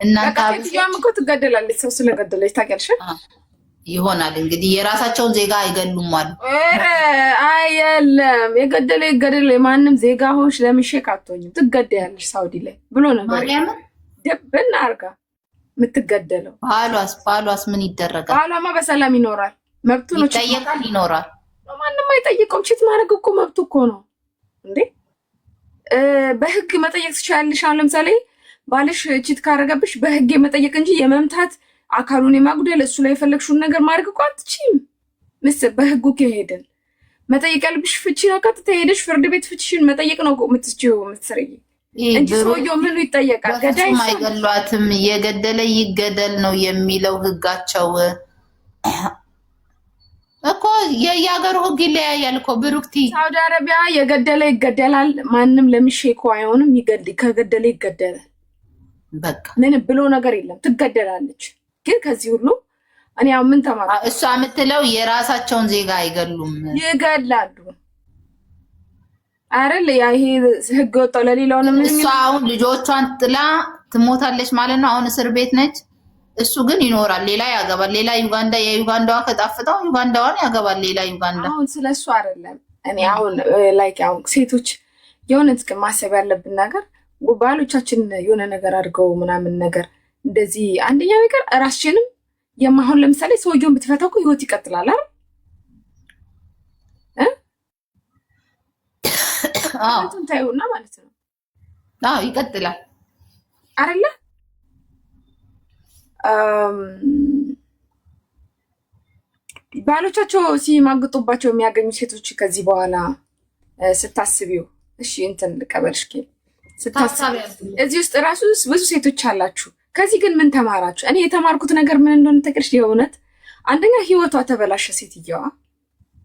እናንተ ሴትዮዋም እኮ ትገደላለች ሰው ስለገደለች ታውቂያለሽ። ይሆናል እንግዲህ የራሳቸውን ዜጋ አይገሉም አሉ። አየለም የገደለ ይገደል። ማንም ዜጋ ሆንሽ ለምን ሼክ አትሆኝም? ትገደያለሽ ሳውዲ ላይ ብሎ ነበር። ደብና አርጋ የምትገደለው ባሏስ ምን ይደረጋል? ባሏማ በሰላም ይኖራል። መብቱ ነው። ይጠየቃል፣ ይኖራል። ማንም አይጠይቀውም። ቺት ማድረግ እኮ መብቱ እኮ ነው እንዴ። በህግ መጠየቅ ትችላለሽ። አሁን ለምሳሌ ባልሽ ቺት ካረገብሽ በህግ መጠየቅ እንጂ የመምታት አካሉን የማጉደል እሱ ላይ የፈለግሽውን ነገር ማድረግ እኮ አትችይም። በህጉ ከሄድን መጠየቅ ያለብሽ ፍቺ ቀጥታ ሄደሽ ፍርድ ቤት ፍቺሽን መጠየቅ ነው የምትችይው የምትሰረይ እንጂ ሰውየው ምኑ ይጠየቃል? ገዳይ አይገሏትም። የገደለ ይገደል ነው የሚለው ህጋቸው እኮ። የየሀገሩ ህግ ይለያያል እኮ ብሩክቲ። ሳውዲ አረቢያ የገደለ ይገደላል። ማንም ለሚሼኮ አይሆንም። ከገደለ ይገደላል። በቃ ምን ብሎ ነገር የለም። ትገደላለች። ግን ከዚህ ሁሉ እኔ አሁን ምን ተማርኩ? እሷ የምትለው የራሳቸውን ዜጋ አይገሉም፣ ይገላሉ አይደል? ያ ይሄ ህግ ወጣው ለሌላው ነው። እሷ አሁን ልጆቿን ጥላ ትሞታለች ማለት ነው። አሁን እስር ቤት ነች። እሱ ግን ይኖራል፣ ሌላ ያገባል። ሌላ ዩጋንዳ፣ የዩጋንዳዋ ከጣፍጠው ዩጋንዳዋን ያገባል። ሌላ ዩጋንዳ። አሁን ስለሱ አይደለም እኔ አሁን ላይክ አሁን ሴቶች የሆነ ጥቅም ማሰብ ያለብን ነገር ባሎቻችን የሆነ ነገር አድርገው ምናምን ነገር እንደዚህ አንደኛ ነገር ራስሽንም የማሁን ለምሳሌ ሰውየውን ብትፈታው እኮ ህይወት ይቀጥላል አይደል? ታዩና ማለት ነው። ይቀጥላል አይደለ? ባሎቻቸው ሲማግጡባቸው የሚያገኙ ሴቶች ከዚህ በኋላ ስታስቢው እሺ እንትን ልቀበልሽ ስታስቢ እዚህ ውስጥ ራሱ ብዙ ሴቶች አላችሁ። ከዚህ ግን ምን ተማራችሁ? እኔ የተማርኩት ነገር ምን እንደሆነ ተቀርሽ የእውነት አንደኛ ህይወቷ ተበላሸ። ሴትየዋ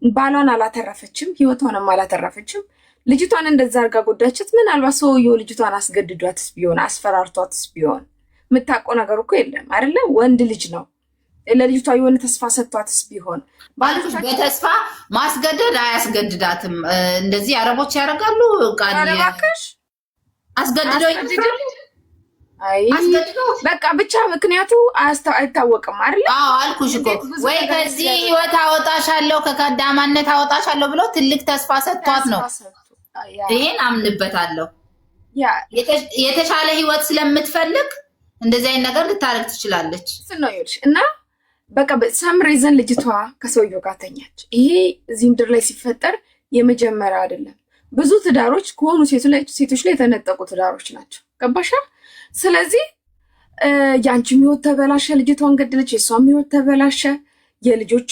ባሏን አላተረፈችም፣ ህይወቷንም አላተረፈችም። ልጅቷን እንደዛ አርጋ ጎዳችት። ምናልባት ሰውየው ልጅቷን አስገድዷትስ ቢሆን አስፈራርቷትስ ቢሆን የምታውቀው ነገር እኮ የለም አይደለ? ወንድ ልጅ ነው። ለልጅቷ የሆነ ተስፋ ሰጥቷትስ ቢሆን በተስፋ ማስገደድ አያስገድዳትም። እንደዚህ አረቦች ያደርጋሉ። ቃልባክሽ አስገድዶ በቃ ብቻ ምክንያቱ አይታወቅም አይደለ? አልኩሽ እኮ ወይ ከዚህ ህይወት አወጣሻለሁ ከቀዳማነት አወጣሻለሁ ብሎ ትልቅ ተስፋ ሰጥቷት ነው። ይሄን አምንበታለሁ። የተሻለ ህይወት ስለምትፈልግ እንደዚህ አይነት ነገር ልታረግ ትችላለች እና በቃ በሰም ሪዝን ልጅቷ ከሰውየው ጋር ተኛች። ይሄ እዚህ ምድር ላይ ሲፈጠር የመጀመሪያ አይደለም። ብዙ ትዳሮች ከሆኑ ሴቶች ላይ የተነጠቁ ትዳሮች ናቸው። ገባሻ? ስለዚህ የአንቺም ህይወት ተበላሸ፣ ልጅቷን ገደለች፣ የእሷም ህይወት ተበላሸ፣ የልጆች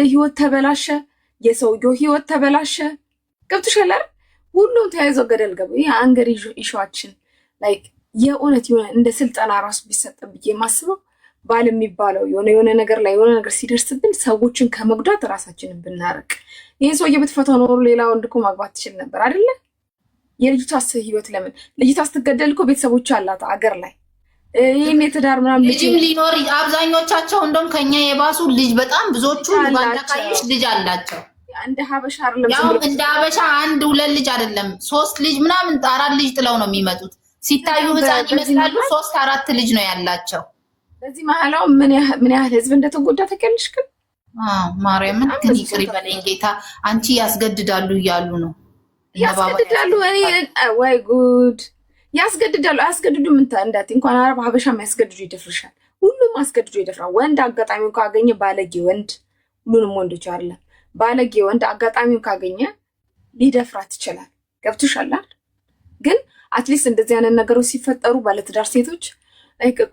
ህይወት ተበላሸ፣ የሰውየው ህይወት ተበላሸ። ገብቶሻል አይደል? ሁሉም ተያይዘው ገደል ገቡ። ይህ አንገር ኢሹዋችን ላይክ የእውነት የሆነ እንደ ስልጠና ራሱ ቢሰጥ ብዬ የማስበው ባል የሚባለው የሆነ ነገር ላይ የሆነ ነገር ሲደርስብን ሰዎችን ከመጉዳት ራሳችንን ብናርቅ። ይህን ሰውዬ ብትፈታው ኖሮ ሌላ ወንድ እኮ ማግባት ትችል ነበር አይደለ? የልጅቷስ ህይወት ለምን ልጅቷ ስትገደል እኮ ቤተሰቦች አላት አገር ላይ ይህን የትዳር ምናምን ልጅም ሊኖር አብዛኞቻቸው እንደውም ከኛ የባሱ ልጅ በጣም ብዙዎቹ ባንዳካይሽ ልጅ አላቸው። እንደ ሀበሻ ያው እንደ ሀበሻ አንድ ሁለት ልጅ አይደለም 3 ልጅ ምናምን 4 ልጅ ጥለው ነው የሚመጡት። ሲታዩ ህፃን ይመስላሉ። 3 4 ልጅ ነው ያላቸው። በዚህ መሀላው ምን ያህል ህዝብ እንደተጎዳ ተቀልሽ ግን ማርያምን ግን ይቅር ይበለኝ ጌታ። አንቺ ያስገድዳሉ እያሉ ነው ያስገድዳሉ። ወይ ጉድ ያስገድዳሉ። አያስገድዱ ምን እንዳት እንኳን አረብ ሀበሻም ያስገድዱ ይደፍርሻል። ሁሉም አስገድዶ ይደፍራል። ወንድ አጋጣሚውን ካገኘ ባለጌ ወንድ ሁሉንም ወንዶች አለ ባለጌ ወንድ አጋጣሚውን ካገኘ ሊደፍራት ይችላል። ገብቶሻል? ግን አትሊስት እንደዚህ አይነት ነገሮች ሲፈጠሩ ባለትዳር ሴቶች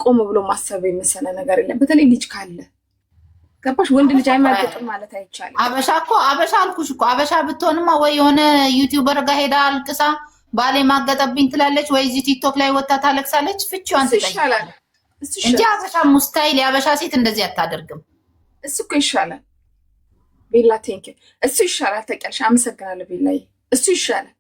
ቆም ብሎ ማሰብ የመሰለ ነገር የለም። በተለይ ልጅ ካለ ገባሽ? ወንድ ልጅ አይማገጥም ማለት አይቻልም። አበሻ እኮ አበሻ አልኩሽ እኮ አበሻ ብትሆንማ ወይ የሆነ ዩቲዩበር ጋር ሄዳ አልቅሳ ባሌ ማገጠብኝ ትላለች፣ ወይ እዚህ ቲክቶክ ላይ ወጣ ታለቅሳለች። ፍቺዋን ትጠይቃለች እንጂ አበሻ ሙስታይል የአበሻ ሴት እንደዚህ አታደርግም። እሱ እኮ ይሻላል። ቤላ ቴንክ እሱ ይሻላል። ተቀልሽ አመሰግናለሁ ቤላዬ። እሱ ይሻላል።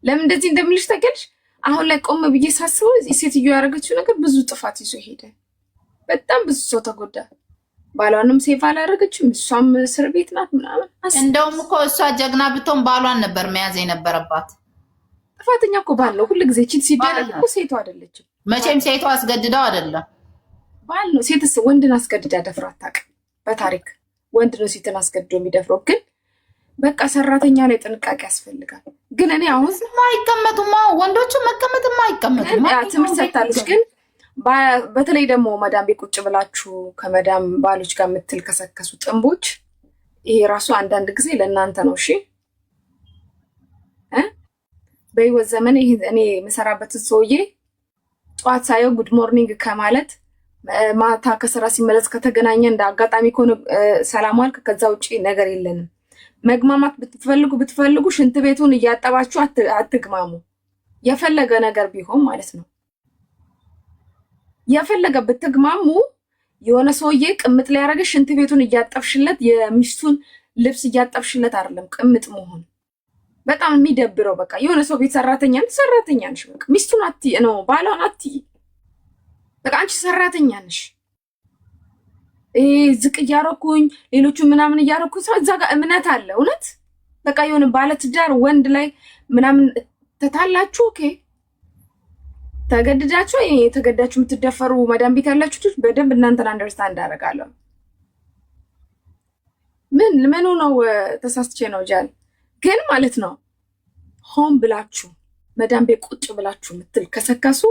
ለምን እንደዚህ እንደምልሽ ተቀልሽ? አሁን ላይ ቆም ብዬ ሳስበው ሴትዮ ያደረገችው ነገር ብዙ ጥፋት ይዞ ሄደ። በጣም ብዙ ሰው ተጎዳ። ባሏንም ሴፍ አላደረገችም። እሷም እስር ቤት ናት ምናምን። እንደውም እኮ እሷ ጀግና ብትሆን ባሏን ነበር መያዝ የነበረባት። ጥፋተኛ እኮ ባል ነው። ሁሉ ጊዜ ቺት ሲደረግ እኮ ሴቷ አይደለችም። መቼም ሴቷ አስገድደው አይደለም። ባል ነው። ሴትስ ወንድን አስገድዳ ደፍራ አታውቅም። በታሪክ ወንድ ነው ሴትን አስገድዶ የሚደፍረው። ግን በቃ ሰራተኛ ላይ ጥንቃቄ ያስፈልጋል። ግን እኔ አሁን አይቀመጡማ ወንዶቹ መቀመጥማ አይቀመጡም። ትምህርት ሰጥታለች። ግን በተለይ ደግሞ መዳም ቤት ቁጭ ብላችሁ ከመዳም ባሎች ጋር የምትልከሰከሱ ጥንቦች ይሄ ራሱ አንዳንድ ጊዜ ለእናንተ ነው። እሺ በህይወት ዘመን እኔ የምሰራበትን ሰውዬ ጠዋት ሳየው ጉድ ሞርኒንግ ከማለት ማታ ከስራ ሲመለስ ከተገናኘ እንደ አጋጣሚ ከሆነ ሰላም ዋልክ፣ ከዛ ውጭ ነገር የለንም። መግማማት ብትፈልጉ ሽንት ቤቱን እያጠባችሁ አትግማሙ። የፈለገ ነገር ቢሆን ማለት ነው። የፈለገ ብትግማሙ የሆነ ሰውዬ ቅምጥ ላይ ያደረገ ሽንት ቤቱን እያጠብሽለት የሚስቱን ልብስ እያጠብሽለት አይደለም ቅምጥ መሆን። በጣም የሚደብረው በቃ የሆነ ሰው ቤት ሰራተኛ ነሽ፣ በቃ ሚስቱን አትይ ነው ባሏን አትይ። በቃ አንቺ ሰራተኛ ነሽ። ዝቅ እያረኩኝ ሌሎቹ ምናምን እያረኩኝ ሰው እዛ ጋር እምነት አለ። እውነት በቃ የሆነ ባለትዳር ወንድ ላይ ምናምን ተታላችሁ ኦኬ ተገድዳችሁ የተገዳችሁ የምትደፈሩ መዳም ቤት ያላችሁ በደንብ እናንተን አንደርስታንድ አደርጋለሁ። ምኑ ነው ተሳስቼ ነው ጃል ግን ማለት ነው ሆን ብላችሁ መዳም ቤት ቁጭ ብላችሁ ምትል ከሰከሱ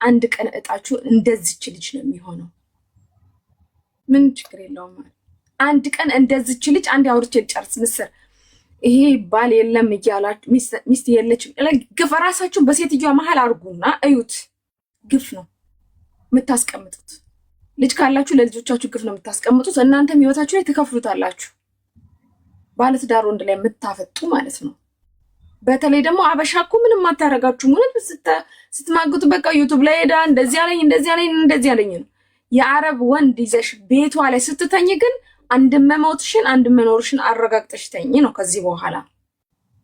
አንድ ቀን እጣችሁ እንደዚች ልጅ ነው የሚሆነው። ምን ችግር የለውም። አንድ ቀን እንደዚች ልጅ አንድ አውርቼ ልጨርስ። ምስር ይሄ ባል የለም እያላችሁ ሚስት የለችም ግፍ ራሳችሁን በሴትዮዋ መሀል አርጉና እዩት። ግፍ ነው የምታስቀምጡት። ልጅ ካላችሁ ለልጆቻችሁ ግፍ ነው የምታስቀምጡት። እናንተም ህይወታችሁ ላይ ትከፍሉታላችሁ። ባለትዳር ወንድ ላይ የምታፈጡ ማለት ነው። በተለይ ደግሞ አበሻ እኮ ምንም አታረጋችሁ። እውነት ስትማግጡ በቃ ዩቱብ ላይ ሄዳ እንደዚህ ያለኝ ነው። የአረብ ወንድ ይዘሽ ቤቷ ላይ ስትተኝ ግን አንድ መሞትሽን አንድ መኖርሽን አረጋግጠሽ ተኝ ነው። ከዚህ በኋላ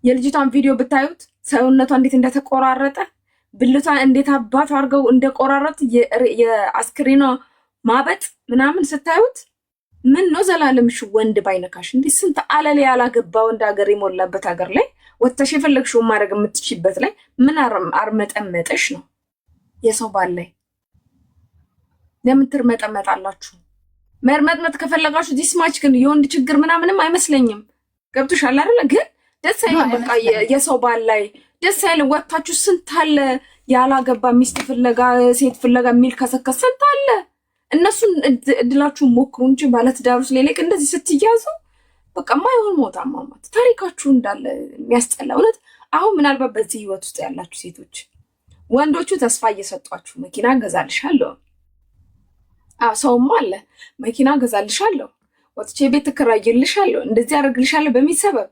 የልጅቷን ቪዲዮ ብታዩት ሰውነቷ እንዴት እንደተቆራረጠ ብልቷን እንዴት አባቱ አድርገው እንደቆራረጥ የአስክሬኗ ማበጥ ምናምን ስታዩት ምን ነው ዘላለምሽ ወንድ ባይነካሽ። እንዲህ ስንት አለሌ ያላገባ ወንድ ሀገር የሞላበት ሀገር ላይ ወጥተሽ የፈለግሽውን ማድረግ የምትችይበት ላይ ምን አርመጠመጠሽ ነው? የሰው ባል ላይ ለምን ትርመጠመጣላችሁ? መርመጥመጥ ከፈለጋችሁ ዲስማች ግን የወንድ ችግር ምናምንም አይመስለኝም። ገብቶሻል አይደለ? ግን ደስ አይልም። በቃ የሰው ባል ላይ ደስ አይልም። ወጥታችሁ ስንት አለ ያላገባ ሚስት ፍለጋ ሴት ፍለጋ የሚል ከሰከስ ስንት አለ። እነሱን እድላችሁን ሞክሩ እንጂ ባለትዳሩስ ሌሊቅ እንደዚህ ስትያዙ በቃ ማይሆን ሞታ ማማት ታሪካችሁ እንዳለ የሚያስጠላ እውነት። አሁን ምናልባት በዚህ ህይወት ውስጥ ያላችሁ ሴቶች ወንዶቹ ተስፋ እየሰጧችሁ መኪና ገዛልሻለሁ፣ ሰውማ አለ መኪና ገዛልሻለሁ፣ ወጥቼ ቤት ትከራይልሻለሁ፣ እንደዚህ አደርግልሻለሁ በሚል ሰበብ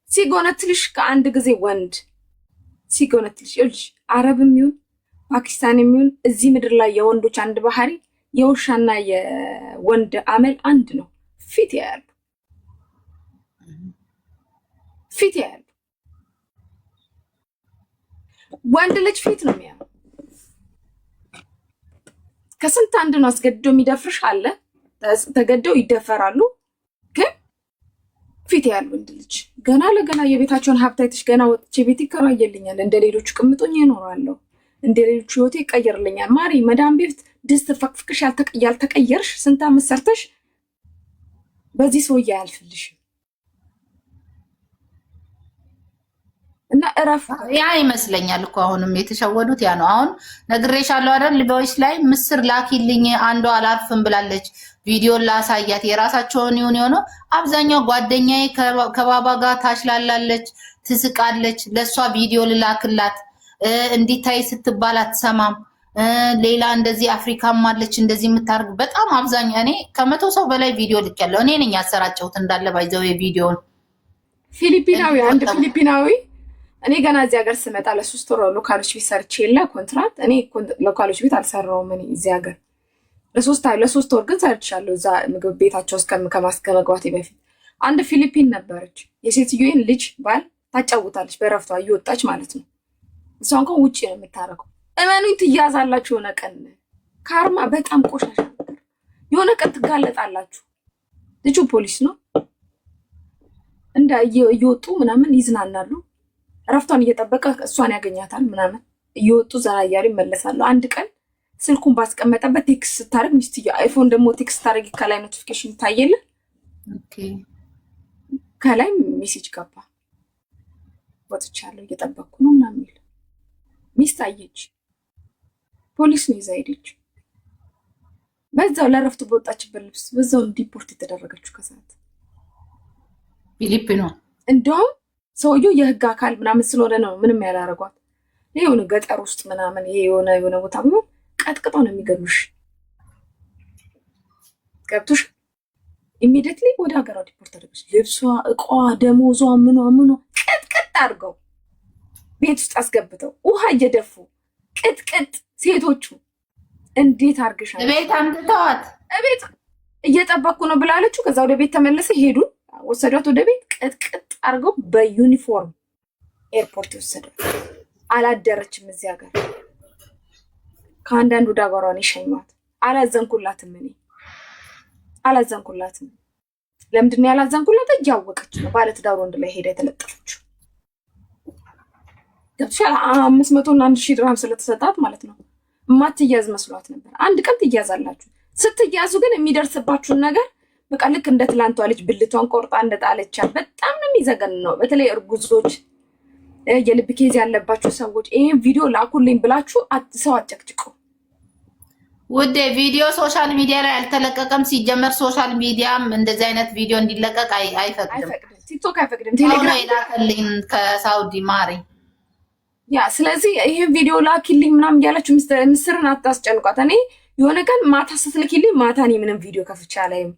ሲጎነትልሽ ከአንድ ጊዜ ወንድ ሲጎነትልሽ ይኸውልሽ አረብም ይሁን ፓኪስታን የሚሆን እዚህ ምድር ላይ የወንዶች አንድ ባህሪ የውሻና የወንድ አመል አንድ ነው። ፊት ያያሉ። ወንድ ልጅ ፊት ነው የሚያየው። ከስንት አንድ ነው አስገድዶ የሚደፍርሽ አለ። ተገደው ይደፈራሉ። ግን ፊት ያያል ወንድ ልጅ። ገና ለገና የቤታቸውን ሀብታይትሽ ገና ወጥቼ ቤት ይከራየልኛል፣ እንደ ሌሎቹ ቅምጦኝ ይኖራለሁ፣ እንደ ሌሎቹ ህይወቴ ይቀየርልኛል። ማሪ መዳም ቤት ድስት ፈቅፍቅሽ ያልተቀየርሽ ስንት ዓመት ሰርተሽ በዚህ ሰውዬ አያልፍልሽም። እና እረፍ ያ ይመስለኛል እኮ አሁንም የተሸወዱት ያ ነው። አሁን ነግሬሻለሁ አይደል? ቮይስ ላይ ምስር ላኪልኝ አንዷ አላርፍም ብላለች። ቪዲዮን ላሳያት የራሳቸውን ይሁን የሆነው አብዛኛው ጓደኛዬ ከባባ ጋር ታሽላላለች፣ ትስቃለች። ለእሷ ቪዲዮ ልላክላት እንዲታይ ስትባል አትሰማም። ሌላ እንደዚህ አፍሪካም አለች እንደዚህ የምታርግ በጣም አብዛኛ እኔ 100 ሰው በላይ ቪዲዮ ልኬያለሁ። እኔ ነኝ ያሰራጨሁት እንዳለ ባይዘው የቪዲዮን ፊሊፒናዊ አንድ ፊሊፒናዊ እኔ ገና እዚህ ሀገር ስመጣ ለ3 ወር ሎካሎች ቤት ሰርቼ የለ ኮንትራት እኔ ሎካሎች ቤት አልሰራውም። እኔ እዚህ ሀገር ለ3 ወር ግን ሰርቻለሁ እዛ ምግብ ቤታቸው ከመግባቴ በፊት አንድ ፊሊፒን ነበረች። የሴትዮን ልጅ ባል ታጫውታለች በረፍቷ እየወጣች ማለት ነው። እሷ እንኳን ውጭ ነው የምታረገው። እመኑኝ ትያዛላችሁ። የሆነ ቀን ካርማ በጣም ቆሻሻ ነበር። የሆነ ቀን ትጋለጣላችሁ። ልጁ ፖሊስ ነው እንደ እየወጡ ምናምን ይዝናናሉ። እረፍቷን እየጠበቀ እሷን ያገኛታል ምናምን እየወጡ ዘና እያሉ ይመለሳሉ። አንድ ቀን ስልኩን ባስቀመጠበት ቴክስት ስታደርግ ሚስትዬ አይፎን ደግሞ ቴክስት ስታደርግ ከላይ ኖቲፊኬሽን ይታየለ። ከላይ ሜሴጅ ገባ። ወጥቻለሁ እየጠበቅኩ ነው ምናምን የሚል ሚስት አየች። ፖሊስ ነው ይዛ ሄደች። በዛው ለረፍት በወጣችበት ልብስ በዛው ዲፖርት የተደረገችው ከሰዓት ፊሊፒኖ። እንደውም ሰውየው የህግ አካል ምናምን ስለሆነ ነው ምንም ያላረጓት። የሆነ ገጠር ውስጥ ምናምን የሆነ ቦታ ቢሆን ቀጥቅጠው ነው የሚገሉሽ። ገብቶሽ ኢሚዲየትሊ ወደ ሀገሯ ዲፖርት አደረገች። ልብሷ፣ እቃዋ፣ ደሞዟ ምኗ ቅጥቅጥ አድርገው ቤት ውስጥ አስገብተው ውሃ እየደፉ ቅጥቅጥ። ሴቶቹ እንዴት አርግሻል? ቤት አምጥተዋት ቤት እየጠበቅኩ ነው ብላለችው። ከዛ ወደ ቤት ተመለሰ። ሄዱ ወሰዷት ወደ ቤት ቅጥቅጥ አድርገው በዩኒፎርም ኤርፖርት ወሰዷት። አላደረችም እዚህ ሀገር። ከአንዳንድ ወደ ሀገሯን የሸኟት። አላዘንኩላትም። እኔ አላዘንኩላትም። ለምንድን ነው ያላዘንኩላት? እያወቀች ነው ባለትዳር ወንድ ላይ ሄዳ የተለጠፈችው። ገብቶሻል? 500 እና 1000 ድርሃም ስለተሰጣት ማለት ነው። ማትያዝ መስሏት ነበር። አንድ ቀን ትያዛላችሁ። ስትያዙ ግን የሚደርስባችሁን ነገር በቃ ልክ እንደ ትላንቷ ልጅ ብልቷን ቆርጣ እንደጣለቻት በጣም ነው የሚዘገን ነው። በተለይ እርጉዞች፣ የልብ ኬዝ ያለባችሁ ሰዎች ይሄን ቪዲዮ ላኩልኝ ብላችሁ ሰው አጨቅጭቁ። ውዴ ቪዲዮ ሶሻል ሚዲያ ላይ አልተለቀቀም። ሲጀመር ሶሻል ሚዲያም እንደዚህ አይነት ቪዲዮ እንዲለቀቅ አይፈቅድም። ቲክቶክ አይፈቅድም። ቴሌግራም ይላከልኝ ከሳውዲ ማሪ ያ። ስለዚህ ይሄን ቪዲዮ ላኪልኝ ምናምን እያላችሁ ምስርን አታስጨንቋት። እኔ የሆነ ቀን ማታ ስትልኪልኝ ማታ እኔ ምንም ቪዲዮ ከፍቼ አላይም።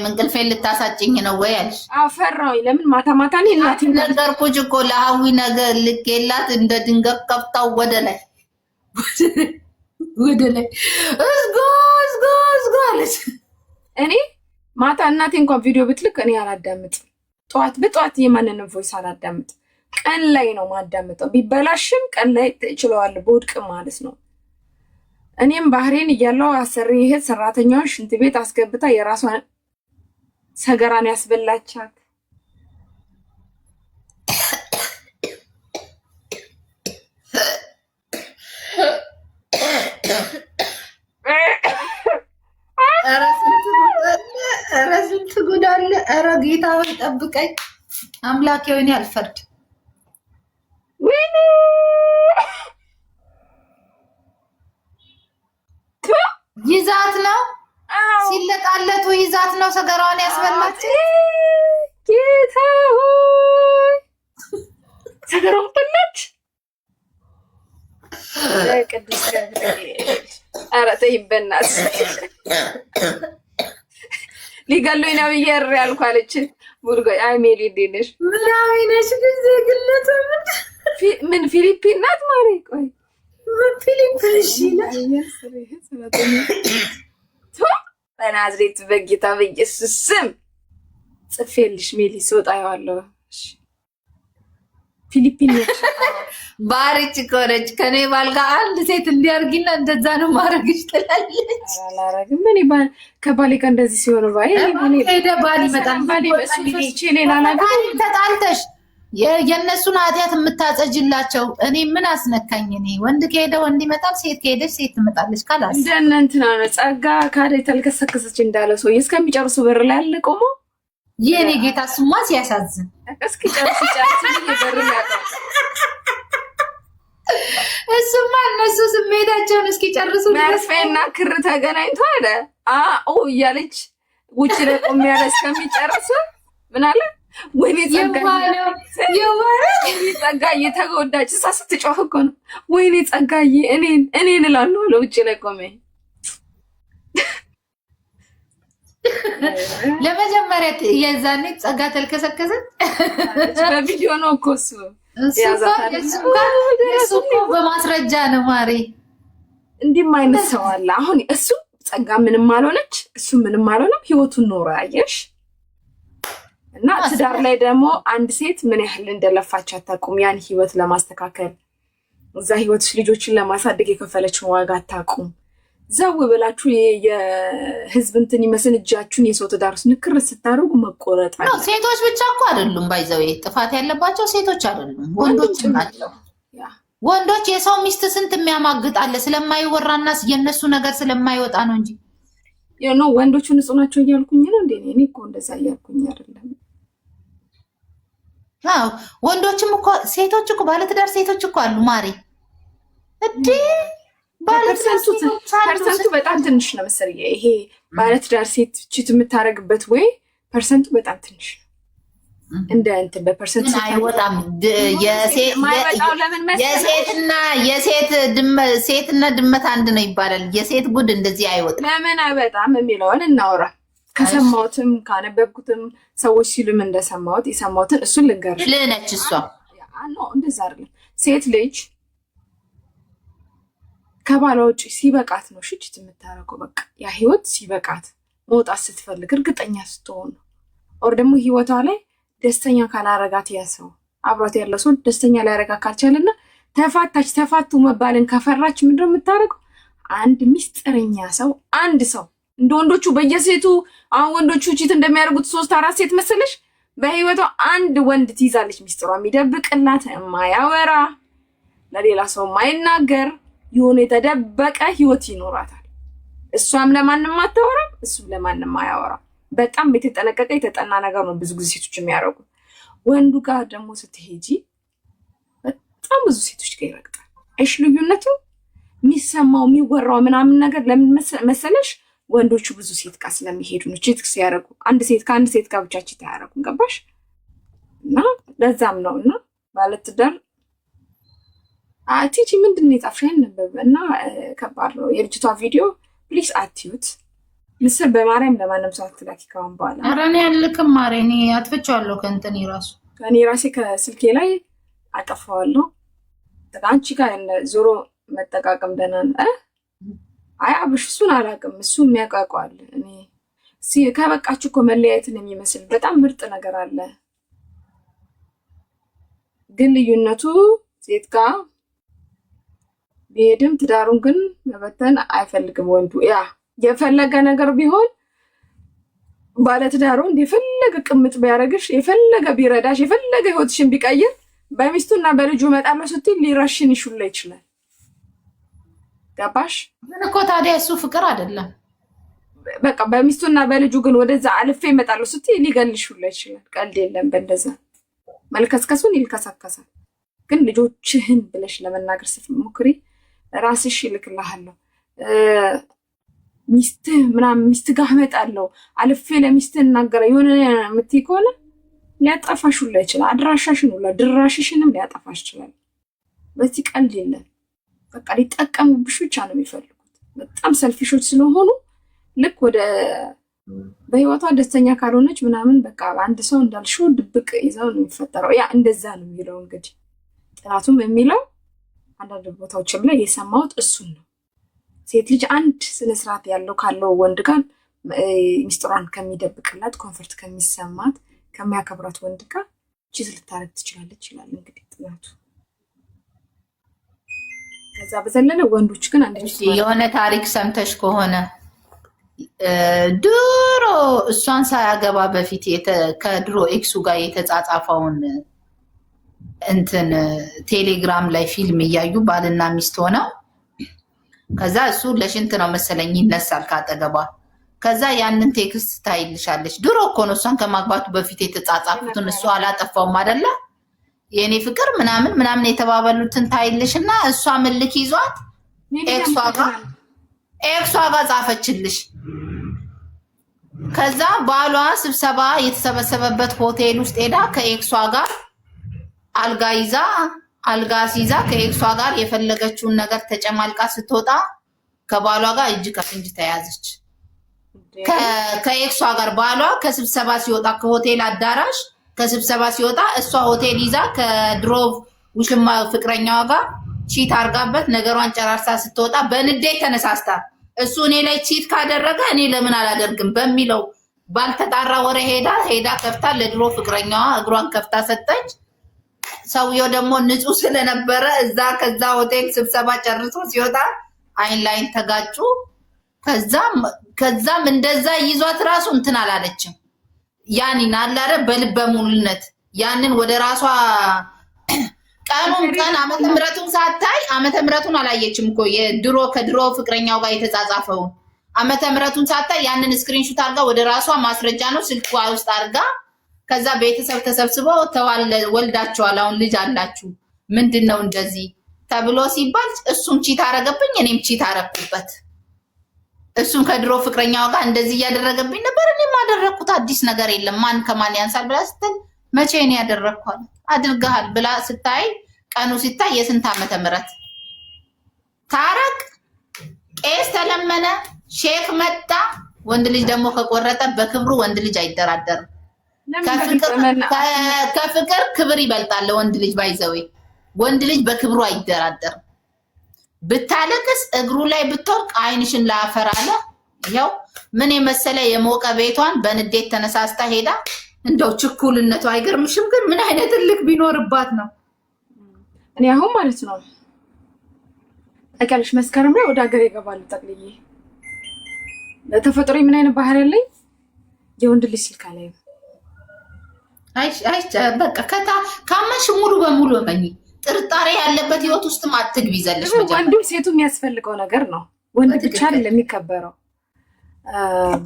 እንቅልፌን ልታሳጭኝ ነው ወይ አልሽ? ፈራሁኝ። ለምን ማታ እኔ እናቴ ነገርኩሽ እኮ ለሀዊ ነገር ልኬላት እንደ ድንገት ከፍታው ወደ ላይ እስጎ አለች። እኔ ማታ እናቴ እንኳን ቪዲዮ ብትልክ እኔ አላዳምጥም። በጠዋት የማንንም ቮይስ አላዳምጥ። ቀን ላይ ነው ማዳምጠው። ቢበላሽም ቀን ላይ እችለዋለሁ፣ በውድቅም ማለት ነው። እኔም ባህሬን እያለው አሰሪ እህት ሰራተኛውን ሽንት ቤት አስገብታ የራሷን ሰገራን ያስበላቻት። ኧረ ስንት ጉድ አለ። ኧረ ጌታ ሆይ ጠብቀኝ አምላኬ፣ ወይኔ አልፈርድ። ይዛት ነው ሲለጣለቱ፣ ይዛት ነው ሰገራዋን ያስበላች። ጌታ ሆይ ሰገራዋን በላች። ቅዱስ ገብርኤል ኧረ ተይ በእናትሽ ሊገሉኝ ነው ብዬ እሪ አልኩ አለች። ቡርጎይ አይ ሜሊ እንዴት ነሽ? ምን አይነሽ ጊዜ ግለቱ ምን ፊሊፒን ናት ማሪ? ቆይ ፊሊፒን ይላል በናዝሬት በጌታ በኢየሱስ ስም ጽፌልሽ ሜሊ ስወጣ ያዋለሁ። ፊሊፒን ነች። ባሪች እኮ ነች። ከኔ ባል ጋር አንድ ሴት እንዲያርጊና እንደዛ ነው ማድረግሽ ትላለች። አላረግም እኔ ከባሌ ጋር እንደዚህ ሲሆን ሄደ ባል ይመጣል። ተጣልተሽ የእነሱን ኃጢአት የምታጸጅላቸው እኔ ምን አስነካኝ? እኔ ወንድ ከሄደ ወንድ ይመጣል፣ ሴት ከሄደች ሴት ትመጣለች። ካላስ እንደነ እንትና ነው ጸጋ ካደ የተልከሰከሰች እንዳለ ሰው እስከሚጨርሱ በር ላይ አለ ቆሞ የኔ ጌታ እሱማ ሲያሳዝን። እስኪ ጨርስ በር ላይ እሱማ እነሱ ስሜታቸውን እስኪጨርሱ መርፌና ክር ተገናኝቶ አለ እያለች ውጭ ላይ ቆም ያለ እስከሚጨርሱ ምን አለ ወይኔ ጸጋዬ ተጎዳች። እሷ ስትጮህ እኮ ነው ወይኔ ጸጋዬ እኔን እላለሁ አለ ውጭ ላይ ቆሜ። ለመጀመሪያ የዛኔ ጸጋ ተልከሰከሰ። በቪዲዮ ነው እኮ እሱ እኮ በማስረጃ ነው ማሪ። እንዲህም አይነት ሰው አለ። አሁን እሱ ጸጋ ምንም አልሆነች፣ እሱ ምንም አልሆነም፣ ህይወቱን ኖረ አየሽ። እና ትዳር ላይ ደግሞ አንድ ሴት ምን ያህል እንደለፋች አታውቁም። ያን ህይወት ለማስተካከል እዛ ህይወትሽ ልጆችን ለማሳደግ የከፈለችውን ዋጋ አታውቁም። ዘው ብላችሁ የህዝብ እንትን ይመስል እጃችሁን የሰው ትዳር ውስጥ ንክር ስታደርጉ መቆረጥ አለ። ሴቶች ብቻ እኮ አይደሉም፣ ባይዘው ጥፋት ያለባቸው ሴቶች አይደሉም፣ ወንዶችም ናቸው። ወንዶች የሰው ሚስት ስንት የሚያማግጣለ ስለማይወራና የነሱ ነገር ስለማይወጣ ነው እንጂ ነው። ወንዶቹ ንጹህ ናቸው እያልኩኝ ነው እንዴ? እኔ እኮ እንደዛ እያልኩኝ አይደለም። አዎ ወንዶችም እኮ ሴቶች እኮ ባለትዳር ሴቶች እኮ አሉ ማሪ እንዴ። ፐርሰንቱ በጣም ትንሽ ነው መሰለኝ። ይሄ ባለትዳር ሴት ቺት የምታረግበት ወይ ፐርሰንቱ በጣም ትንሽ ነው። እንደ እንትን በፐርሰንት አይወጣም። ሴትና ድመት አንድ ነው ይባላል። የሴት ጉድ እንደዚህ አይወጣም። ለምን አይወጣም የሚለውን እናውራ። ከሰማሁትም ካነበብኩትም ሰዎች ሲሉም እንደሰማሁት የሰማሁትን እሱን ልንገርሽ። ልነች እሷ እንደዛ አይደለም። ሴት ልጅ ከባሏ ውጭ ሲበቃት ነው ሽጭት የምታረገው። በቃ ያ ህይወት ሲበቃት መውጣት ስትፈልግ እርግጠኛ ስትሆን ነው። ኦር ደግሞ ህይወቷ ላይ ደስተኛ ካላረጋት ያ ሰው አብሯት ያለው ሰው ደስተኛ ሊያረጋ ካልቻለና ተፋቱ መባልን ከፈራች ምንድነው የምታረገው? አንድ ሚስጥረኛ ሰው አንድ ሰው እንደ ወንዶቹ በየሴቱ አሁን ወንዶቹ ቺት እንደሚያደርጉት 3-4 ሴት መሰለሽ፣ በህይወቷ አንድ ወንድ ትይዛለች። ሚስጥሯ የሚደብቅላት የማያወራ ለሌላ ሰው የማይናገር የሆነ የተደበቀ ህይወት ይኖራታል። እሷም ለማንም አታወራም፣ እሱም ለማንም አያወራም። በጣም የተጠነቀቀ የተጠና ነገር ነው ብዙ ጊዜ ሴቶች የሚያደርጉት። ወንዱ ጋር ደግሞ ስትሄጂ በጣም ብዙ ሴቶች ጋር ይረግጣል። እሺ ልዩነቱ የሚሰማው የሚወራው ምናምን ነገር ለምን መሰለሽ? ወንዶቹ ብዙ ሴት ጋር ስለሚሄዱ ነው ቺት ሲያደርጉ። አንድ ሴት ከአንድ ሴት ጋር ብቻ ቺት አያደርጉም። ገባሽ? እና ለዛም ነው እና ባለትዳር ቲጂ ምንድን ነው የጻፍሽው? ነበር እና ከባድ ነው የልጅቷ ቪዲዮ ፕሊስ አትዩት። ምስል በማርያም ለማንም ሰው አትላኪ ካሁን በኋላ። ኧረ እኔ አልልክም ማሬ፣ እኔ አጥፍቼዋለሁ ከእንትን ራሱ እኔ ራሴ ከስልኬ ላይ አጠፋዋለሁ። አንቺ ጋር ዞሮ መጠቃቀም ደህና ነው። አይ አብሽ እሱን አላውቅም፣ እሱ የሚያውቃቋል። እኔ ከበቃችሁ እኮ መለያየትን የሚመስል በጣም ምርጥ ነገር አለ። ግን ልዩነቱ ሴት ጋር ቢሄድም ትዳሩን ግን መበተን አይፈልግም ወንዱ። ያ የፈለገ ነገር ቢሆን ባለትዳሩ የፈለገ ቅምጥ ቢያደርግሽ፣ የፈለገ ቢረዳሽ፣ የፈለገ ህይወትሽን ቢቀይር በሚስቱና በልጁ እመጣለሁ ስትይ ሊረሽን ይሹላ ይችላል። ገባሽ? ግን እኮ ታዲያ እሱ ፍቅር አይደለም። በቃ በሚስቱና በልጁ ግን ወደዛ አልፌ እመጣለሁ ስትይ ሊገልሽ ሁላ ይችላል። ቀልድ የለም። በእንደዛ መልከስከሱን ይልከሰከሳል። ግን ልጆችህን ብለሽ ለመናገር ስትሞክሪ ራስሽ ይልክልሃለሁ ሚስትህ ምናምን ሚስት ጋር እመጣለሁ አልፌ ለሚስትህ እናገራ የሆነ የምትይ ከሆነ ሊያጠፋሽ ሁላ ይችላል። አድራሻሽን ሁላ ድራሽሽንም ሊያጠፋሽ ይችላል። በዚህ ቀልድ የለም። በቃ ሊጠቀሙብሽ ብቻ ነው የሚፈልጉት። በጣም ሰልፊሾች ስለሆኑ ልክ ወደ በህይወቷ ደስተኛ ካልሆነች ምናምን በቃ አንድ ሰው እንዳልሽው ድብቅ ይዘው ነው የሚፈጠረው። ያ እንደዛ ነው የሚለው እንግዲህ ጥናቱም የሚለው አንዳንድ ቦታዎችም ላይ የሰማሁት እሱን ነው። ሴት ልጅ አንድ ስነስርዓት ያለው ካለው ወንድ ጋር ሚስጥሯን ከሚደብቅላት ኮንፈርት ከሚሰማት ከሚያከብራት ወንድ ጋር ቺት ልታረግ ትችላለች ይላል እንግዲህ ጥናቱ። ከዛ በዘለለ ወንዶች ግን አንድ የሆነ ታሪክ ሰምተሽ ከሆነ ድሮ እሷን ሳያገባ በፊት ከድሮ ኤክሱ ጋር የተጻጻፈውን እንትን ቴሌግራም ላይ ፊልም እያዩ ባልና ሚስት ሆነው ከዛ እሱ ለሽንት ነው መሰለኝ ይነሳል ካጠገቧ። ከዛ ያንን ቴክስት ታይልሻለች። ድሮ እኮ ነው እሷን ከማግባቱ በፊት የተጻጻፉትን እሱ አላጠፋውም አይደለ የኔ ፍቅር ምናምን ምናምን የተባበሉትን ታይልሽና እሷ ምልክ ይዟት ኤክሷ ጋር ጻፈችልሽ። ከዛ ባሏ ስብሰባ የተሰበሰበበት ሆቴል ውስጥ ሄዳ ከኤክሷ ጋር አልጋ ሲይዛ ከኤክሷ ጋር የፈለገችውን ነገር ተጨማልቃ ስትወጣ ከባሏ ጋር እጅ ከፍንጅ ተያዘች። ከኤክሷ ጋር ባሏ ከስብሰባ ሲወጣ ከሆቴል አዳራሽ ከስብሰባ ሲወጣ እሷ ሆቴል ይዛ ከድሮ ውሽማ ፍቅረኛዋ ጋር ቺት አርጋበት ነገሯን ጨራርሳ ስትወጣ በንዴት ተነሳስታ እሱ እኔ ላይ ቺት ካደረገ እኔ ለምን አላደርግም በሚለው ባልተጣራ ወሬ ሄዳ ከፍታ ለድሮ ፍቅረኛዋ እግሯን ከፍታ ሰጠች። ሰውየው ደግሞ ንጹህ ስለነበረ ከዛ ሆቴል ስብሰባ ጨርሶ ሲወጣ አይን ላይን ተጋጩ። ከዛም እንደዛ ይዟት ራሱ እንትን አላለችም። ያንን አላረ በልበ ሙሉነት ያንን ወደ ራሷ ቀኑን ቀን ዓመተ ምሕረቱን ሳታይ ዓመተ ምሕረቱን አላየችም እኮ የድሮ ከድሮ ፍቅረኛው ጋር የተጻጻፈውን ዓመተ ምሕረቱን ሳታይ ያንን ስክሪንሾት አድርጋ ወደ ራሷ ማስረጃ ነው ስልኳ ውስጥ አድርጋ ከዛ ቤተሰብ ተሰብስበው ወልዳቸዋል አሁን ልጅ አላችሁ ምንድነው እንደዚህ ተብሎ ሲባል እሱም ቺት አረገብኝ እኔም ቺት አረኩበት እሱም ከድሮ ፍቅረኛው ጋር እንደዚህ እያደረገብኝ ነበር እኔም አደረኩት አዲስ ነገር የለም ማን ከማን ያንሳል ብላ ስትል መቼ ነው ያደረኳል አድርጋል ብላ ስታይ ቀኑ ሲታይ የስንት ዓመተ ምሕረት ታረቅ ቄስ ተለመነ ሼክ መጣ ወንድ ልጅ ደግሞ ከቆረጠ በክብሩ ወንድ ልጅ አይደራደርም ከፍቅር ክብር ይበልጣል ወንድ ልጅ ባይዘው ወንድ ልጅ በክብሩ አይደራደርም ብታለቅስ እግሩ ላይ ብትወርቅ አይንሽን ላፈር አለ ይሄው ምን የመሰለ የሞቀ ቤቷን በንዴት ተነሳስታ ሄዳ እንደው ችኩልነቱ አይገርምሽም ግን ምን አይነት ልክ ቢኖርባት ነው እኔ አሁን ማለት ነው አቀልሽ መስከረም ላይ ወደ ሀገር ይገባሉ ጠቅልዬ ለተፈጥሮ ምን አይነት ባህሪ ያለኝ የወንድ ልጅ ስልክ ላይ አይ በቃ ካመሽ ሙሉ በሙሉ መኝ ጥርጣሬ ያለበት ህይወት ውስጥ ማትግቢ ይዘልሽ ወንዱም ሴቱ የሚያስፈልገው ነገር ነው ወንድ ብቻ አይደለም የሚከበረው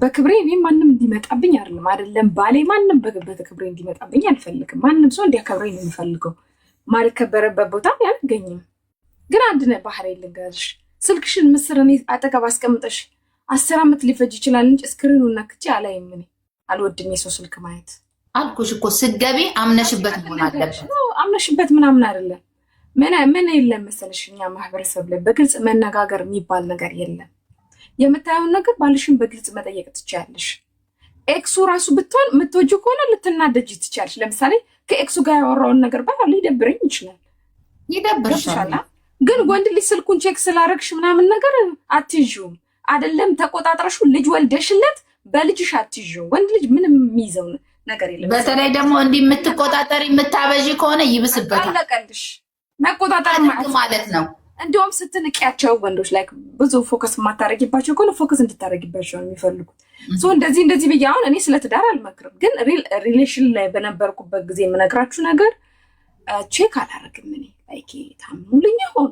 በክብሬ እኔ ማንም እንዲመጣብኝ አይደለም ባሌ ማንም በክብሬ እንዲመጣብኝ አልፈልግም ማንም ሰው እንዲያከብረኝ ነው የሚፈልገው ማልከበረበት ቦታ ያልገኝም ግን አንድ ነው ባህሪ ልንገርሽ ስልክሽን ምስርኔ አጠገብ አስቀምጠሽ 10 ዓመት ሊፈጅ ይችላል እንጂ ስክሪኑን ነክቼ አላይም እኔ አልወድም የሰው ስልክ ማየት አልኩሽ እኮ ስገቢ አምነሽበት መሆን አለበት አምነሽበት ምናምን አይደለም ምን የለም መሰለሽኛ ማህበረሰብ ላይ በግልጽ መነጋገር የሚባል ነገር የለም የምታየውን ነገር ባልሽን በግልጽ መጠየቅ ትችያለሽ ኤክሱ ራሱ ብትሆን ምትወጂ ከሆነ ልትናደጂ ትችያለሽ ለምሳሌ ከኤክሱ ጋር ያወራውን ነገር ባል ሊደብረኝ ይችላል ግን ወንድ ልጅ ስልኩን ቼክ ስላረግሽ ምናምን ነገር አትይዥውም አይደለም ተቆጣጥረሽ ልጅ ወልደሽለት በልጅሽ አትይዥው ወንድ ልጅ ምንም የሚይዘው ነገር የለም በተለይ ደግሞ እንዲህ የምትቆጣጠሪ የምታበዢ ከሆነ ይብስበታል አለቀልሽ መቆጣጠር ማለት ነው እንደውም ስትንቂያቸው ወንዶች ላይ ብዙ ፎከስ ማታረጊባቸው ከሆነ ፎከስ እንድታረጊባቸው ነው የሚፈልጉት እንደዚህ ብዬ አሁን እኔ ስለ ትዳር አልመክርም ግን ሪሌሽን ላይ በነበርኩበት ጊዜ የምነግራችሁ ነገር ቼክ አላረግም እኔ ላይክ ታምኑልኝ ሆን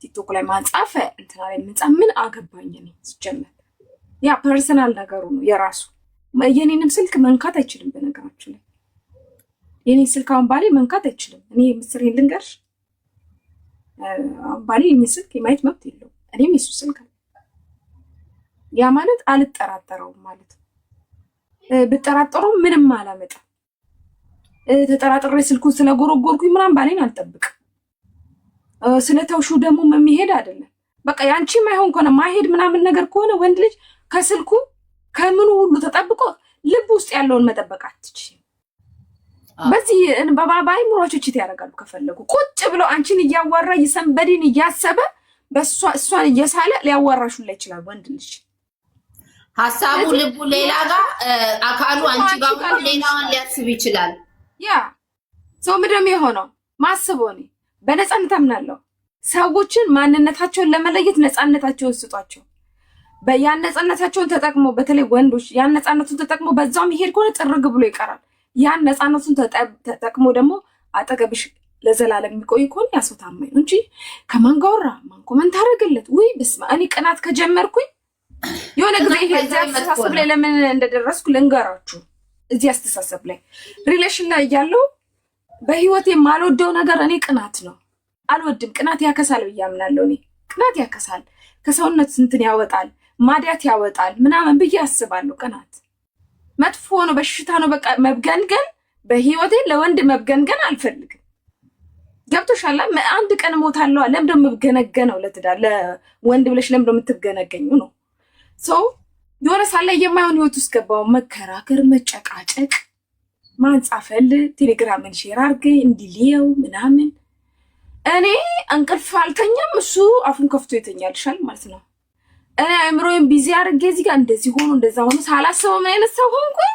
ቲክቶክ ላይ ማጻፈ እንትና ላይ ምን አገባኝ እኔ ሲጀመር ያ ፐርሰናል ነገሩ ነው የራሱ የኔንም ስልክ መንካት አይችልም በነገራችሁ ላይ የኔ ስልክ አሁን ባሌ መንካት አይችልም እኔ ምስሬን ልንገርሽ ባሌ የኔ ስልክ የማየት መብት የለውም እኔም የሱ ስልክ ያ ማለት አልጠራጠረውም ማለት ብጠራጠረው ምንም አላመጣም ተጠራጥሬ ስልኩን ስለጎረጎርኩኝ ምናምን ባሌን አልጠብቅም ስለተውሹ ደግሞ መሄድ አይደለም በቃ ያንቺ ማይሆን ከሆነ ማሄድ ምናምን ነገር ከሆነ ወንድ ልጅ ከስልኩ ከምኑ ሁሉ ተጠብቆ ልብ ውስጥ ያለውን መጠበቅ አትችይም በዚህ በአይምሯቸው ቺት ያደርጋሉ ከፈለጉ ቁጭ ብለው አንቺን እያዋራ ይሰንበዲን እያሰበ እሷን እየሳለ ሊያዋራሹ ላይ ይችላል ወንድ ልጅ ሀሳቡ ልቡ ሌላ ጋር አካሉ አንቺ ጋር ሌላውን ሊያስብ ይችላል ያ ሰው ምድም የሆነው ማስበው እኔ በነፃነት አምናለሁ ሰዎችን ማንነታቸውን ለመለየት ነፃነታቸውን ስጧቸው ያን ነፃነታቸውን ተጠቅሞ በተለይ ወንዶች ያን ነፃነቱን ተጠቅሞ በዛው ይሄድ ከሆነ ጥርግ ብሎ ይቀራል ያን ነፃነቱን ተጠቅሞ ደግሞ አጠገብሽ ለዘላለም የሚቆይ ከሆነ ያሰው ታማኝ ነው እንጂ ከማን ጋር ወራ ማን ኮመንት አደረገለት ወይ በስመ እኔ ቅናት ከጀመርኩኝ የሆነ ጊዜ እዚህ አስተሳሰብ ላይ ለምን እንደደረስኩ ልንገራችሁ እዚህ አስተሳሰብ ላይ ሪሌሽን ላይ ያለው በህይወት የማልወደው ነገር እኔ ቅናት ነው አልወድም ቅናት ያከሳል ብዬ አምናለሁ እኔ ቅናት ያከሳል ከሰውነት እንትን ያወጣል ማዲያት ያወጣል ምናምን ብዬ አስባለሁ ቅናት መጥፎ ነው በሽታ ነው በቃ መብገንገን በህይወቴ ለወንድ መብገንገን አልፈልግም ገብቶሻል አንድ ቀን ሞታለሁ ለምን ደም መብገነገነው ለትዳር ለወንድ ብለሽ ለምን ደም የምትገነገኙ ነው ሰው የሆነ ሳለ የማይሆን ህይወት ውስጥ ገባው መከራከር መጨቃጨቅ ማንጻፈል ቴሌግራምን ሼር አድርገኝ እንዲሊየው ምናምን እኔ እንቅልፍ አልተኛም እሱ አፉን ከፍቶ ይተኛልሻል ማለት ነው እኔ አእምሮዬን ቢዚ አድርጌ እዚህ ጋር እንደዚህ ሆኖ እንደዛ ሆኖ ሳላስበው ምን አይነት ሰው ሆንኩኝ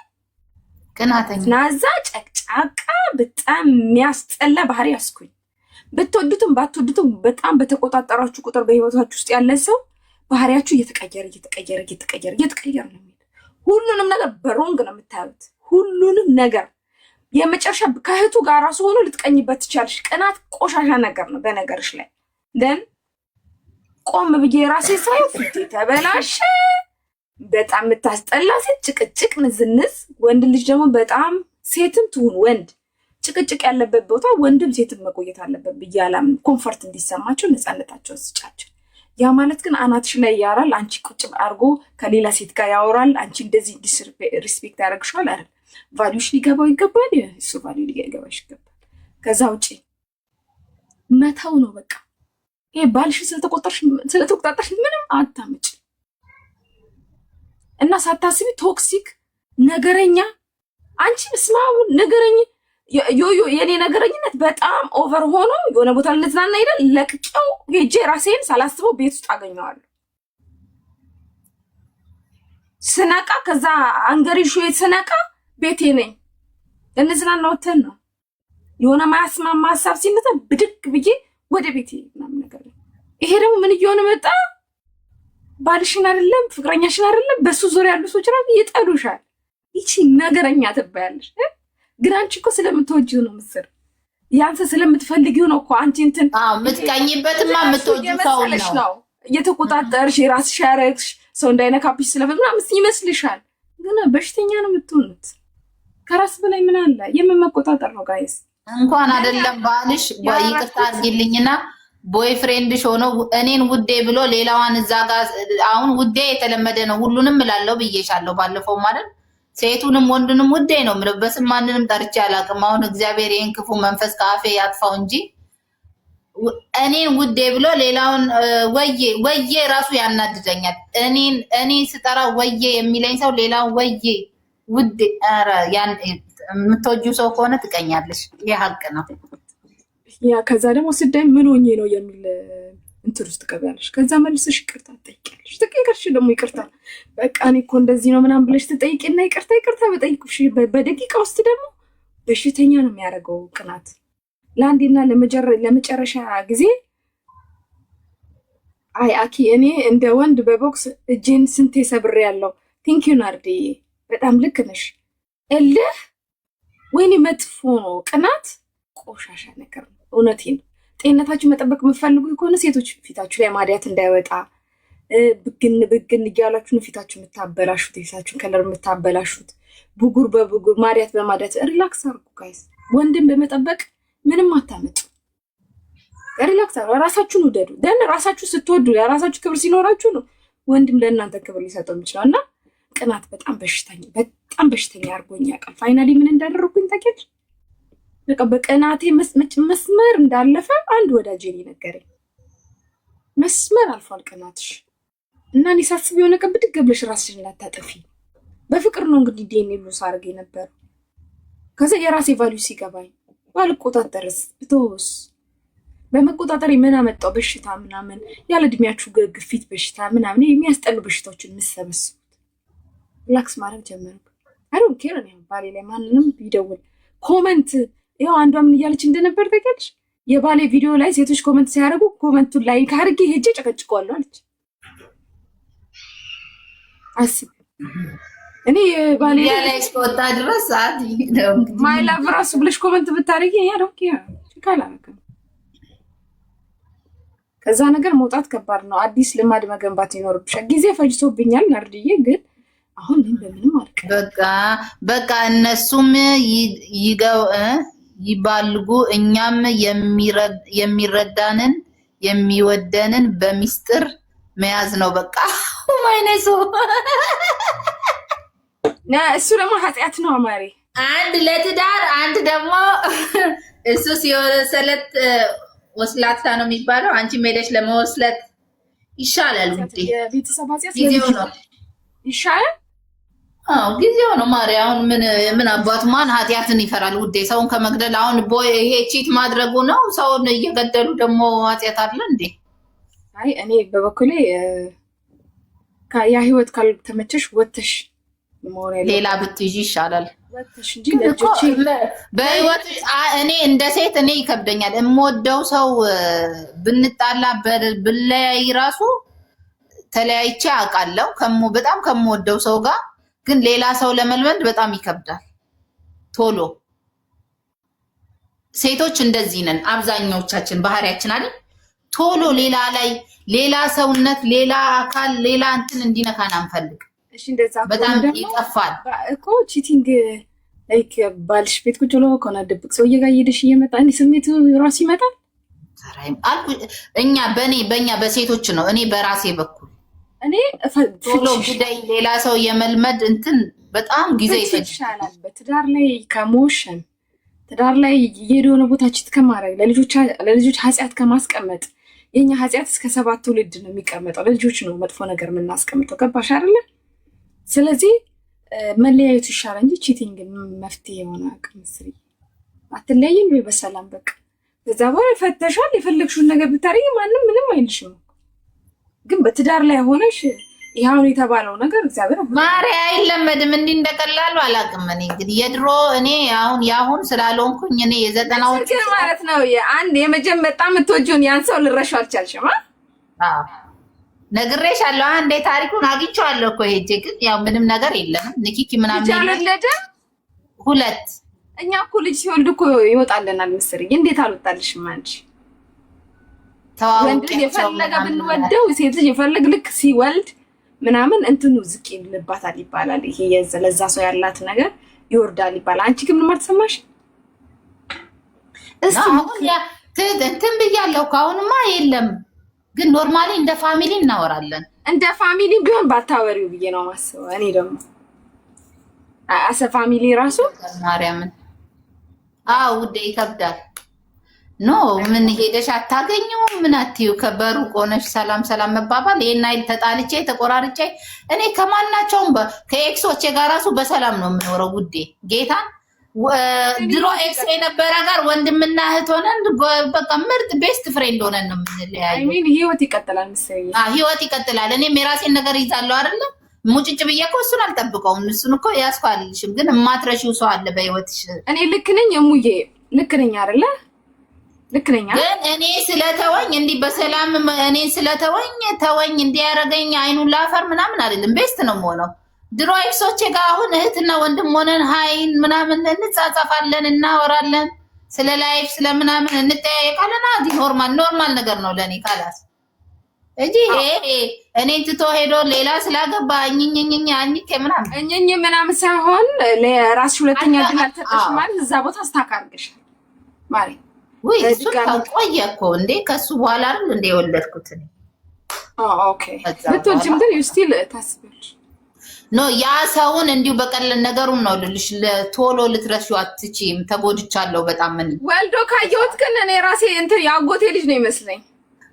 ቅናተኛ ናዛ ጨቅጫቃ በጣም የሚያስጠላ ባህሪ ያስኩኝ ብትወዱትም ባትወዱትም በጣም በተቆጣጠራችሁ ቁጥር በህይወታችሁ ውስጥ ያለ ሰው ባህሪያችሁ እየተቀየረ ነው ሁሉንም ነገር በሮንግ ነው የምታዩት ሁሉንም ነገር የመጨረሻ ከእህቱ ጋር ራሱ ሆኖ ልትቀኝበት ትቻለሽ። ቅናት ቆሻሻ ነገር ነው በነገርሽ ላይ ደን ቆም ብዬ ራሴ ሳይው ፊቴ ተበላሸ። በጣም የምታስጠላ ሴት፣ ጭቅጭቅ፣ ንዝንዝ። ወንድ ልጅ ደግሞ በጣም ሴትም ትሁን ወንድ ጭቅጭቅ ያለበት ቦታ ወንድም ሴትም መቆየት አለበት ብዬ አላምንም። ኮንፈርት እንዲሰማቸው ነፃነታቸውን ስጫቸው። ያ ማለት ግን አናትሽ ላይ ያወራል፣ አንቺ ቁጭ አድርጎ ከሌላ ሴት ጋር ያወራል፣ አንቺ እንደዚህ ዲስሪስፔክት ያደርግሻል አይደል? ቫልዩሽ ሊገባው ይገባል፣ እሱ ቫልዩ ሊገባሽ ይገባል። ከዛ ውጪ መተው ነው በቃ። ይሄ ባልሽ ስለተቆጣጠርሽ ምንም አታመጭ እና ሳታስቢ ቶክሲክ ነገረኛ አንቺ ስማው ነገረኝ ዮዮ የኔ ነገረኝነት በጣም ኦቨር ሆኖ የሆነ ቦታ ልዝናና ሄደን ለቅቄው ሄጄ ራሴን ሳላስበው ቤት ውስጥ አገኘዋለሁ። ስነቃ ከዛ አንገሪሹ ስነቃ ቤቴ ነኝ። እንዝናና ወተን ነው የሆነ ማያስማማ ሀሳብ ሲነሳ ብድግ ብዬ ወደ ቤቴ ምናምን ነገር። ይሄ ደግሞ ምን እየሆነ መጣ? ባልሽን አይደለም ፍቅረኛሽን አይደለም በሱ ዙሪያ ያሉ ሰዎች ራሱ ይጠሉሻል። ይቺ ነገረኛ ትባያለሽ። ግን አንቺ እኮ ስለምትወጂው ነው ምስር ያንተ ስለምትፈልጊው ነው እኮ አንቺ እንትን ምትቀኝበትማ የምትወጂው ሰው ነው እየተቆጣጠርሽ የራስሽ ያረግሽ ሰው እንዳይነካብሽ ስለምናምን ይመስልሻል። ግን በሽተኛ ነው የምትሆኑት። ከራስ በላይ ምን አለ? የምመቆጣጠር ነው ጋይስ። እንኳን አይደለም ባልሽ ይቅርታ አድርጊልኝና ቦይፍሬንድሽ ሆኖ እኔን ውዴ ብሎ ሌላዋን እዛ ጋር አሁን ውዴ የተለመደ ነው። ሁሉንም እላለሁ ብዬሻለሁ ባለፈው ማለት ሴቱንም ወንዱንም ውዴ ነው የምለው። በስም ማንንም ጠርቼ አላውቅም። አሁን እግዚአብሔር ይሄን ክፉ መንፈስ ከአፌ ያጥፋው እንጂ እኔን ውዴ ብሎ ሌላውን ወዬ ራሱ ያናድደኛል። እኔ ስጠራ ወዬ የሚለኝ ሰው ሌላውን ወዬ ውዴ። ኧረ ያን የምትወጂው ሰው ከሆነ ትቀኛለሽ። ይሄ ሀቅ ነው። ያ ከዛ ደግሞ ስዳይ ምን ሆኜ ነው የሚል እንትን ውስጥ ትገቢያለሽ። ከዛ መልሰሽ ይቅርታ ትጠይቂያለሽ። ትጠይቂያለሽ ደግሞ ይቅርታ በቃ እኔ እኮ እንደዚህ ነው ምናምን ብለሽ ትጠይቂና ይቅርታ በጠይቁሽ በደቂቃ ውስጥ ደግሞ በሽተኛ ነው የሚያደርገው ቅናት። ለአንዴና ለመጨረሻ ጊዜ አይ አኪ እኔ እንደ ወንድ በቦክስ እጄን ስንቴ ሰብሬ ያለው ቲንኪዩ ናርዲዬ፣ በጣም ልክ ነሽ። እልህ ወይኔ መጥፎ ነው ቅናት፣ ቆሻሻ ነገር ነው። እውነቴን ነው። ጤንነታችሁ መጠበቅ የምትፈልጉ ከሆነ ሴቶች ፊታችሁ ላይ ማዲያት እንዳይወጣ ብግን እያላችሁ ነው ፊታችሁ የምታበላሹት፣ የፊታችሁን ከለር የምታበላሹት፣ ብጉር በብጉር ማዲያት በማዲያት ሪላክስ አርጉ ጋይስ። ወንድም በመጠበቅ ምንም አታመጡ። ሪላክስ አርጉ። ራሳችሁን ውደዱ። ደን ራሳችሁ ስትወዱ ለራሳችሁ ክብር ሲኖራችሁ ነው ወንድም ለእናንተ ክብር ሊሰጠው የሚችለው። እና ቅናት በጣም በሽተኛ አድርጎኝ ያውቃል። ፋይናሊ ምን እንዳደረጉኝ ታውቂያለሽ? በቃ በቅናቴ መስመር እንዳለፈ አንድ ወዳጄ ነገረኝ። መስመር አልፏል ቅናትሽ እና እኔ ሳስብ የሆነ ቀን ብድግ ብለሽ ራስሽን እንዳታጠፊ። በፍቅር ነው እንግዲህ ዴን ሉስ አድርጌ ነበር። ከዛ የራሴ ቫልዩ ሲገባኝ ባልቆጣጠርስ ብተውስ? በመቆጣጠር ምን አመጣው? በሽታ ምናምን ያለ እድሜያችሁ ግፊት በሽታ ምናምን የሚያስጠሉ በሽታዎችን የምትሰበስቡት። ሪላክስ ማድረግ ጀመርኩ። አይ ዶንት ኬር ነው ባሌ ላይ ማንንም ቢደውል ኮመንት ያው አንዷ ምን እያለች እንደነበር ታውቂያለሽ? የባሌ ቪዲዮ ላይ ሴቶች ኮመንት ሲያደርጉ ኮመንቱን ላይ ካርጌ ሄጄ ጨቀጭቀዋለሁ አለች። አስብ እኔ ባሌ ላይ እስከወጣ ድረስ ሰዓት ማይ ላቭ ራሱ ብለሽ ኮመንት ብታረጊ ያ ዶንት ኬር ካላረከም ከዛ ነገር መውጣት ከባድ ነው። አዲስ ልማድ መገንባት ይኖርብሻል። ጊዜ ፈጅቶብኛል ናርድዬ፣ ግን አሁን በምንም አልቀ በቃ እነሱም ይባልጉ እኛም የሚረዳንን የሚወደንን በሚስጥር መያዝ ነው በቃ። ማይነሱ እሱ ደግሞ ኃጢአት ነው አማሪ። አንድ ለትዳር አንድ ደግሞ እሱ ሲወሰለት ወስላታ ነው የሚባለው። አንቺ ሄደሽ ለመወስለት ይሻላል ውዴ። የቤተሰብ ኃጢአት ጊዜው ነው ይሻላል። አዎ ጊዜው ነው ማሪ። አሁን ምን አባቱ ማን ኃጢአትን ይፈራል ውዴ? ሰውን ከመግደል አሁን ይሄ ቺት ማድረጉ ነው። ሰውን እየገደሉ ደግሞ ኃጢአት አለ እንዴ? አይ እኔ በበኩሌ ያ ህይወት ካልተመቸሽ ወተሽ ሌላ ብትይዥ ይሻላል። ወተሽ እንጂ ለጆቼ በህይወት እኔ እንደ ሴት እኔ ይከብደኛል። የምወደው ሰው ብንጣላ ብለያይ ራሱ ተለያይቼ አውቃለሁ በጣም ከምወደው ሰው ጋር። ግን ሌላ ሰው ለመልመድ በጣም ይከብዳል ቶሎ። ሴቶች እንደዚህ ነን አብዛኛዎቻችን ባህሪያችን አይደል? ቶሎ ሌላ ላይ ሌላ ሰውነት ሌላ አካል ሌላ እንትን እንዲነካን አንፈልግ። እሺ እንደዛ በጣም ይጠፋል እኮ ቺቲንግ ላይክ ባልሽ ቤት ቁጭ ብሎ ከሆነ ድብቅ ሰውዬ ጋር እየሄድሽ እየመጣ እንዲህ ስሜቱ ራሱ ይመጣል። እኛ በእኛ በሴቶች ነው። እኔ በራሴ በኩል እኔ ቶሎ ግዳይ ሌላ ሰው የመልመድ እንትን በጣም ጊዜ ይፈጅሻል። በትዳር ላይ ከሞሽን ትዳር ላይ እየሄዱ የሆነ ቦታ ቺት ከማድረግ ለልጆች ኃጢአት ከማስቀመጥ የኛ ኃጢአት እስከ 7 ትውልድ ነው የሚቀመጠው። ለልጆች ነው መጥፎ ነገር የምናስቀምጠው። ገባሽ አይደለ? ስለዚህ መለያየቱ ይሻላል እንጂ ቺቲንግ መፍትሄ የሆነ አቅምስሪ አትለይም ወይ በሰላም በቃ ከዛ በኋላ ፈተሻል የፈለግሽውን ነገር ብታረጊ ማንም ምንም አይልሽም። ግን በትዳር ላይ ሆነሽ ይሄውን የተባለው ነገር እግዚአብሔር ማርያ አይለመድም። እንዲህ እንደቀላሉ አላውቅም። እኔ እንግዲህ የድሮ እኔ አሁን ስላልሆንኩኝ እኔ የዘጠናዎቹ ማለት ነው አንድ የመጀመሪያ በጣም የምትወጂውን ያን ሰው ልረሻው አልቻልሽም። አዎ ነግሬሻለሁ። አንዴ ታሪኩን አግኝቼዋለሁ እኮ ሄጄ፣ ግን ያው ምንም ነገር የለም ንኪኪ ምናምን ይቻላልለደ 2 እኛ እኮ ልጅ ሲወልድ እኮ ይወጣልናል መሰለኝ። እንዴት አልወጣልሽም አንቺ? ወንድ የፈለገ ብንወደው ሴት ልጅ የፈለግ ልክ ሲወልድ ምናምን እንትኑ ዝቅ ይልባታል ይባላል። ይሄ ለዛ ሰው ያላት ነገር ይወርዳል ይባላል። አንቺ ግን ምን አትሰማሽ? አሁን ያ እንትን ብያለሁ። አሁንማ የለም፣ ግን ኖርማሊ እንደ ፋሚሊ እናወራለን። እንደ ፋሚሊ ቢሆን ባታወሪው ብዬ ነው ማስበው። እኔ ደግሞ አሰ ፋሚሊ ራሱ ማርያምን ውዴ ይከብዳል። ኖ ምን ሄደሽ አታገኘው ምን አትዩ ከበሩ ቆነሽ ሰላም ሰላም መባባል ይሄን አይል ተጣልቼ ተቆራርጬ እኔ ከማናቸውም ከኤክሶቼ ጋር ራሱ በሰላም ነው የምኖረው ውዴ ጌታ ድሮ ኤክስ የነበረ ጋር ወንድምና እህት ሆነን በቃ ምርጥ ቤስት ፍሬንድ ሆነን ነው የምንለያየው። አይ ሚን ህይወት ይቀጥላል መሰለኝ። ህይወት ይቀጥላል። እኔም የራሴን ነገር ይዛለሁ አይደለ? ሙጭጭ ብዬ እኮ እሱን አልጠብቀውም። እሱን እኮ ያስፋልሽም፣ ግን የማትረሺው ሰው አለ በህይወትሽ። እኔ ልክ ነኝ የሙዬ ልክ ነኝ አይደለ? ልክ ነኝ። ግን እኔ ስለተወኝ እንዲህ በሰላም እኔን ስለተወኝ ተወኝ እንዲያረገኝ አይኑን ላፈር ምናምን አይደለም። ቤስት ነው የምሆነው። ድሮ ኤክሶቼ ጋር አሁን እህትና ወንድም ሆነን ሀይን ምናምን እንጻጻፋለን፣ እናወራለን፣ ስለ ላይፍ ስለምናምን እንጠያየቃለን። አዲ ኖርማል ነገር ነው ለኔ ካላስ እንጂ እኔን ትቶ ሄዶ ሌላ ስላገባ እኝኝኝ አንቺ ምናምን እኝኝ ምናምን ሳይሆን ለራስሽ ሁለተኛ ድል አልተጠሽ ማለት እዛ ቦታ አስተካክልሽ ማለት ወይ እሱ ቆየ እኮ እንዴ ከሱ በኋላ አይደል እንደ የወለድኩት እኔ። ኦኬ ብትወልጂም ግን ዩ ስቲል ታስቢያለሽ። ኖ ያ ሰውን እንዲሁ በቀለል ነገሩን ነው ልልሽ ቶሎ ልትረሺው አትችይም። ተጎድቻለሁ በጣም ምን ወልዶ ካየሁት ግን እኔ ራሴ እንትን ያጎቴ ልጅ ነው ይመስለኝ።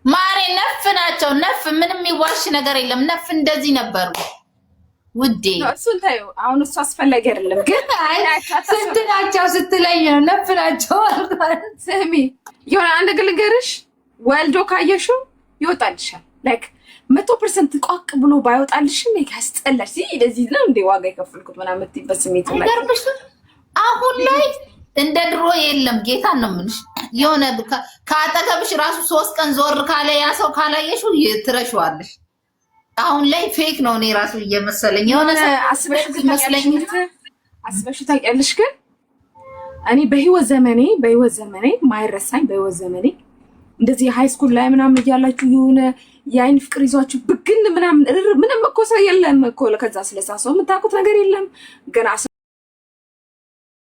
ማሬ ነፍ ናቸው ነፍ ምንም ይዋሽ ነገር የለም። ነፍ እንደዚህ ነበሩ ውዴ። እሱን ታዩ አሁን እሱ አስፈላጊ አይደለም። ግን ስንት ናቸው ስትለኝ ነው ነፍ ናቸው አልኳት። ስሚ የሆነ አንድ ግልገርሽ ወልዶ ካየሽው ይወጣልሻል። ላይክ 100% ቋቅ ብሎ ባይወጣልሽም ያስጠላሽ። ስለዚህ ነው እንደ ዋጋ የከፈልኩት ምናምን የምትይበት ስሜት ላይ አሁን ላይ እንደ ድሮ የለም። ጌታን ነው የምልሽ። የሆነ ከአጠገብሽ ራሱ 3 ቀን ዞር ካለ ያ ሰው ካላየሽው ትረሺዋለሽ። አሁን ላይ ፌክ ነው እኔ ራሱ እየመሰለኝ የሆነ አስበሽ ታውቂያለሽ። ግን እኔ በህይወት ዘመኔ ማይረሳኝ በህይወት ዘመኔ እንደዚህ ሃይ ስኩል ላይ ምናምን እያላችሁ የሆነ የአይን ፍቅር ይዟችሁ ብግን ምናምን ምንም እኮ ሰው የለም እኮ ከዛ ስለሳ ሰው የምታውቁት ነገር የለም። ገና